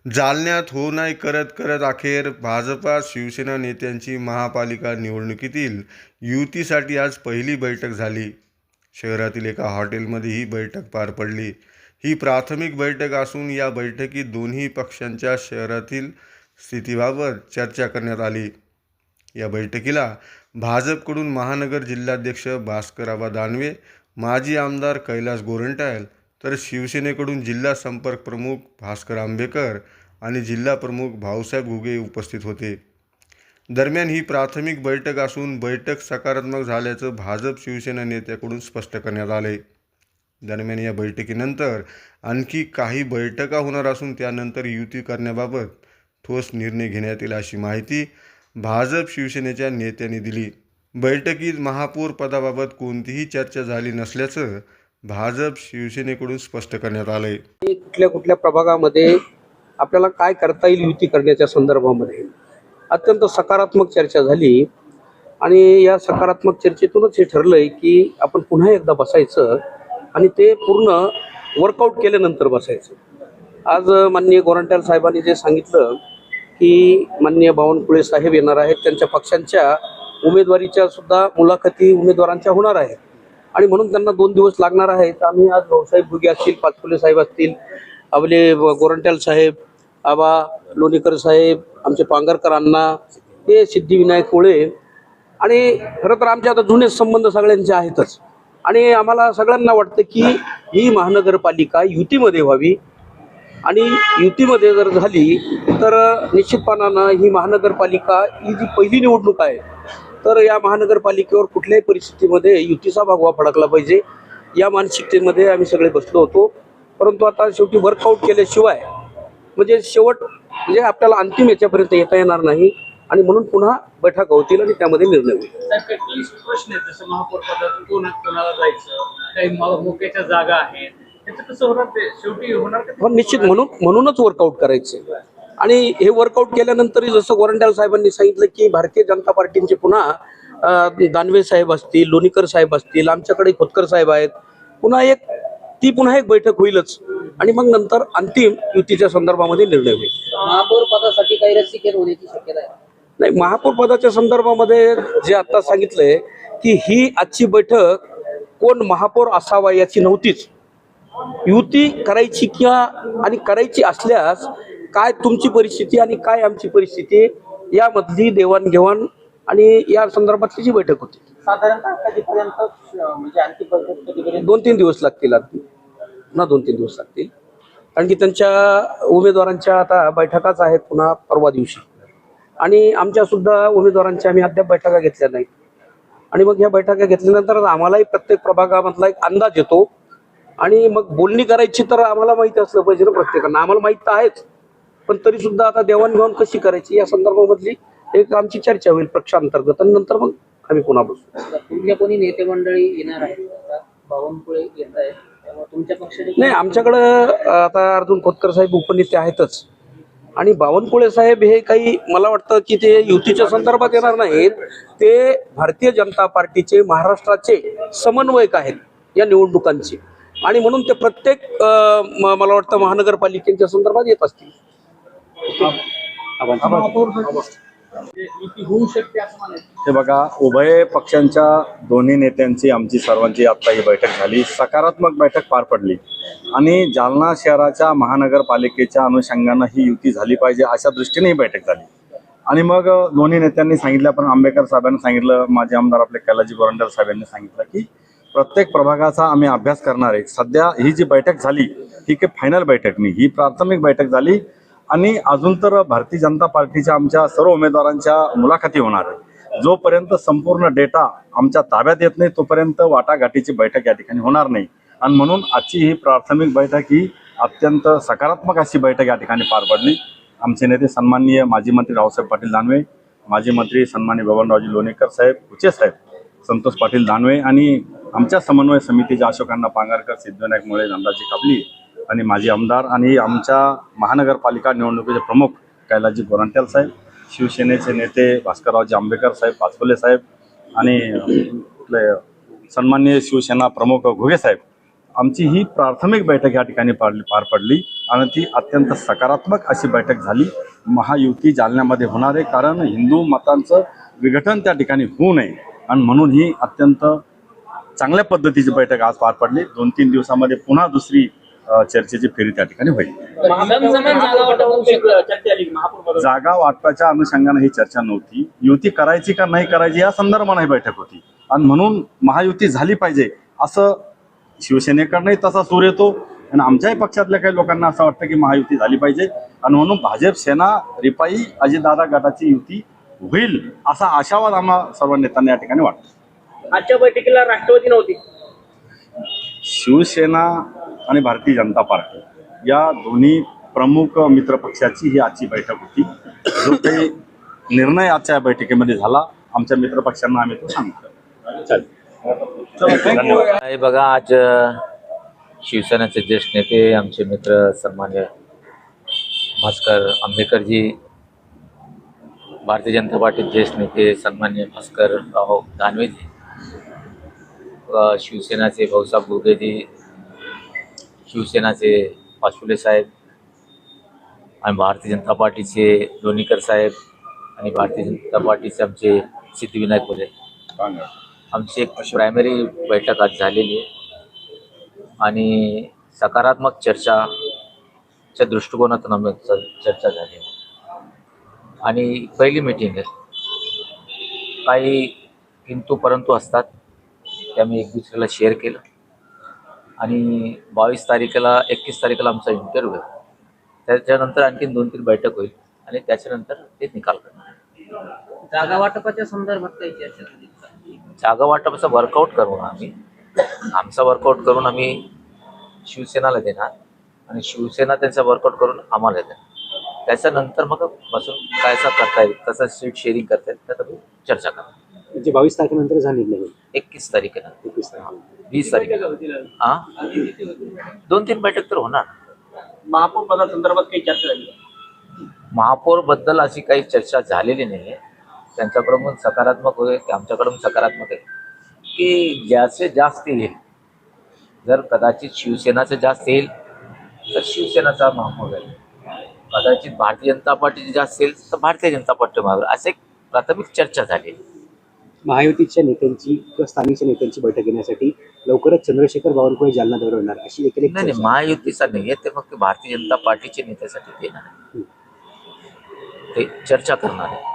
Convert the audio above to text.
जालन्यात हो नाही करत करत अखेर भाजपा शिवसेना नेत्यांची महापालिका निवडणुकीतील युतीसाठी आज पहिली बैठक झाली. शहरातील एका हॉटेलमध्ये ही बैठक पार पडली. ही प्राथमिक बैठक असून या बैठकीत दोन्ही पक्षांच्या शहरातील स्थितीबाबत चर्चा करण्यात आली. या बैठकीला भाजपकडून महानगर जिल्हाध्यक्ष भास्करआबा दानवे, माजी आमदार कैलास गोरंट्याल, तर शिवसेनेकडून जिल्हा संपर्क प्रमुख भास्कर आंबेकर आणि जिल्हा प्रमुख भाऊसाहेब घुगे उपस्थित होते. दरम्यान ही प्राथमिक बैठक असून बैठक सकारात्मक झाल्याचं भाजप शिवसेना नेत्याकडून स्पष्ट करण्यात आले. दरम्यान या बैठकीनंतर आणखी काही बैठका होणार असून त्यानंतर युती करण्याबाबत ठोस निर्णय घेण्यात येईल अशी माहिती भाजप शिवसेनेच्या नेत्यांनी दिली. बैठकीत महापौर पदाबाबत कोणतीही चर्चा झाली नसल्याचं भाजप शिवसेनेकडून स्पष्ट करण्यात आले. कुठल्या कुठल्या प्रभागामध्ये आपल्याला काय करता येईल युती करण्याच्या संदर्भामध्ये अत्यंत सकारात्मक चर्चा झाली आणि या सकारात्मक चर्चेतूनच हे ठरलंय की आपण पुन्हा एकदा बसायचं आणि ते पूर्ण वर्कआउट केल्यानंतर बसायचं. आज माननीय गोरंट्याल साहेबांनी जे सांगितलं की माननीय बावनकुळे साहेब येणार आहेत, त्यांच्या पक्षांच्या उमेदवारीच्या सुद्धा मुलाखती उमेदवारांच्या होणार आहेत आणि म्हणून त्यांना 2 दिवस लागणार आहेत. आम्ही आज भाऊसाहेब घुगे असतील, पाचपुले साहेब असतील, आपले गोरंट्याल साहेब, आबा लोणीकर साहेब, आमचे पांगरकर अण्णा, हे सिद्धिविनायक कोळे आणि खरं तर आमचे आता जुने संबंध सगळ्यांचे आहेतच आणि आम्हाला सगळ्यांना वाटतं की ही महानगरपालिका युतीमध्ये व्हावी आणि युतीमध्ये जर झाली तर निश्चितपणानं ही महानगरपालिका ही जी पहिली निवडणूक आहे तर या महानगरपालिकेवर कुठल्याही परिस्थितीमध्ये युतीचा भगवा फडकला पाहिजे या मानसिकतेमध्ये आम्ही सगळे बसलो होतो. परंतु आता शेवटी वर्कआउट केल्याशिवाय म्हणजे शेवट म्हणजे आपल्याला अंतिम याच्यापर्यंत येता येणार नाही आणि म्हणून पुन्हा बैठका होतील आणि त्यामध्ये निर्णय होईल. प्रश्न आहेत जसं महापौर पदाचं कोणाला जायचं, काही मोक्याच्या जागा आहेत, त्याचं कसं होणार ते शेवटी होणार का? निश्चित म्हणूनच वर्कआउट करायचे आणि हे वर्कआउट केल्यानंतर जसं गोरंट्याल साहेबांनी सांगितलं की भारतीय जनता पार्टीचे पुन्हा दानवे साहेब असतील, लोणीकर साहेब असतील, आमच्याकडे खोतकर साहेब आहेत, पुन्हा एक बैठक होईलच आणि मग नंतर अंतिम युतीच्या संदर्भामध्ये निर्णय होईल. महापौर पदासाठी काही रस्सीखेच होण्याची शक्यता आहे? नाही, महापौर पदाच्या संदर्भामध्ये जे आता सांगितलंय की ही आजची बैठक कोण महापौर असावा याची नव्हतीच. युती करायची आणि करायची असल्यास काय तुमची परिस्थिती आणि काय आमची परिस्थिती यामधली देवाणघेवाण आणि या संदर्भातली जी बैठक होती. साधारणतः कधीपर्यंत म्हणजे आणखी बैठक कधीपर्यंत? 2-3 दिवस लागतील. पुन्हा 2-3 दिवस लागतील कारण की त्यांच्या उमेदवारांच्या आता बैठकाच आहेत पुन्हा परवा दिवशी आणि आमच्या सुद्धा उमेदवारांच्या आम्ही अद्याप बैठका घेतल्या नाहीत आणि मग ह्या बैठका घेतल्यानंतर आम्हालाही प्रत्येक प्रभागामधला एक अंदाज येतो आणि मग बोलणी करायची तर आम्हाला माहिती असलं पाहिजे ना प्रत्येकांना. आम्हाला माहित तर आहेच पण तरी सुद्धा आता देवाणघेवाण कशी करायची या संदर्भामधली एक आमची चर्चा होईल पक्षांतर्गत आणि नंतर मग आम्ही पुन्हा बसू. तुमच्या कोणी नेते मंडळी येणार आहेत? बावनकुळे येत आहेत, त्यामुळे तुमच्या पक्षाने नाही, आमच्याकडं आता अर्जुन खोतकर साहेब उपनेते आहेतच आणि बावनकुळे साहेब हे काही मला वाटतं की ते युतीच्या संदर्भात येणार नाहीत, ते भारतीय जनता पार्टीचे महाराष्ट्राचे समन्वयक आहेत या निवडणुकांचे आणि म्हणून ते प्रत्येक मला वाटतं महानगरपालिकेच्या संदर्भात येत असतील. होऊ शकते असं म्हणायचं. हे बघा, उभय पक्षांच्या दोन्ही नेत्यांची आमची सर्वांची आता ही बैठक झाली, सकारात्मक बैठक पार पडली आणि जालना शहराच्या महानगरपालिकेच्या अनुषंगानं ही युती झाली पाहिजे अशा दृष्टीने ही बैठक झाली. आणि मग दोन्ही नेत्यांनी सांगितलं, पण आंबेकर साहेबांनी सांगितलं, माजी आमदार आपले कैलाजी गोरंट्याल साहेबांनी सांगितलं की प्रत्येक प्रभागाचा आम्ही अभ्यास करणार आहे. सध्या ही जी बैठक झाली ही काही फायनल बैठक नाही, ही प्राथमिक बैठक झाली आणि अजून तर भारतीय जनता पार्टीच्या आमच्या सर्व उमेदवारांच्या मुलाखती होणार आहे. जोपर्यंत संपूर्ण डेटा आमच्या ताब्यात येत नाही तोपर्यंत वाटाघाटीची बैठक या ठिकाणी होणार नाही आणि म्हणून आजची ही प्राथमिक बैठक ही अत्यंत सकारात्मक अशी बैठक या ठिकाणी पार पडली. आमचे नेते सन्माननीय माजी मंत्री रावसाहेब पाटील दानवे, माजी मंत्री सन्माननीय बबनरावजी लोणीकर साहेब, कुचे साहेब, संतोष पाटील दानवे आणि आमच्या समन्वय समितीच्या अशोकांना पांगरकर, सिद्धिविनायक मुळे, नंदाजी काबली आणि माजी आमदार आणि आमच्या महानगरपालिका निवडणुकीचे प्रमुख कैलाजी गोरंट्याल साहेब, शिवसेनेचे नेते भास्कररावजी आंबेकर साहेब, पाचपुले साहेब आणि सन्माननीय शिवसेना प्रमुख घुगे साहेब आमची ही प्राथमिक बैठक या ठिकाणी पार पडली आणि ती अत्यंत सकारात्मक अशी बैठक झाली. महायुती जालन्यामध्ये होणार आहे, कारण हिंदू मतांचं विघटन त्या ठिकाणी होऊ नये आणि म्हणून ही अत्यंत चांगल्या पद्धतीची बैठक आज पार पडली. 2-3 दिवसामध्ये पुन्हा दुसरी चर्चेची फेरी त्या ठिकाणी होईल. जागा वाटपाच्या अनुषंगाने ही चर्चा नव्हती. युती करायची का नाही करायची या संदर्भाने ही बैठक होती आणि म्हणून महायुती झाली पाहिजे असं शिवसेनेकडनंही तसा सूर येतो आणि आमच्याही पक्षातल्या काही लोकांना असं वाटतं की महायुती झाली पाहिजे आणि म्हणून भाजप, सेना, रिपाई, अजितदादा गटाची युती होईल असा आशावाद आम्हा सर्व नेत्यांना या ठिकाणी वाटतो. आजच्या बैठकीला राष्ट्रवादी नव्हती. शिवसेना आणि भारतीय जनता पार्टी या दोन्ही प्रमुख मित्र पक्षाची ही आजची बैठक होती. जो काही निर्णय आजच्या या बैठकीमध्ये झाला आमच्या मित्र पक्षांना आम्ही तो सांगतो. धन्यवाद. हे बघा, आज शिवसेनेचे ज्येष्ठ नेते, आमचे मित्र सन्मान्य भास्कर आंबेडकरजी, भारतीय जनता पार्टीचे ज्येष्ठ नेते सन्मान्य भास्करराव दानवेजी, शिवसेनाचे भाऊसाहेब गुगेजी, शिवसेनाचे पाचफुले साहेब आणि भारतीय जनता पार्टीचे लोणीकर साहेब आणि भारतीय जनता पार्टीचे आमचे सिद्धिविनायक बोले, आमची एक प्रायमरी बैठक आज झालेली आहे आणि सकारात्मक चर्चाच्या दृष्टिकोनातून आमची चर्चा झाली आणि पहिली मीटिंग आहे. काही किंतु परंतु असतात ते आम्ही एक दुसऱ्याला शेअर केलं आणि 21 तारखेला 21 तारखेला आमचा इंटरव्ह्यू आहे. त्याच्यानंतर आणखीन 2-3 बैठक होईल आणि त्याच्यानंतर ते निकाल करणार. जागा वाटपाच्या संदर्भात काही चर्चा झाली? जागा वाटपाचा वर्कआउट करून आमचा वर्कआउट करून आम्ही शिवसेनाला देणार आणि शिवसेना त्यांचा वर्कआउट करून आम्हाला देणार. त्याच्यानंतर मग बसून काय करता येईल, कसं सीट शेअरिंग करता येईल त्यात आम्ही चर्चा करणार. म्हणजे 22 तारखेनंतर झाली नाही. 21 तारखेला 20 तारखेला 2-3 बैठक तर होणार. महापौर पदासंदर्भात काही चर्चा झाली? महापौर बद्दल अशी काही चर्चा झालेली नाही आहे. त्यांच्याकडून सकारात्मक होईल की आमच्याकडून सकारात्मक आहे की ज्याचे जास्त येईल, जर कदाचित शिवसेनाचं जास्त येईल तर शिवसेनाचा महापौर आहे, कदाचित भारतीय जनता पार्टीची जास्त येईल तर भारतीय जनता पार्टी महापौर, असं एक प्राथमिक चर्चा झाली. महायुतीच्या नेत्यांची किंवा स्थानिकच्या नेत्यांची बैठक घेण्यासाठी लवकरच चंद्रशेखर बावनकुळे जालना दौऱ्यावर येणार अशी एक नाही, महायुतीचा नाही आहे ते, मग ते भारतीय जनता पार्टीचे नेत्यासाठी देणार आहे, ते चर्चा करणार आहे.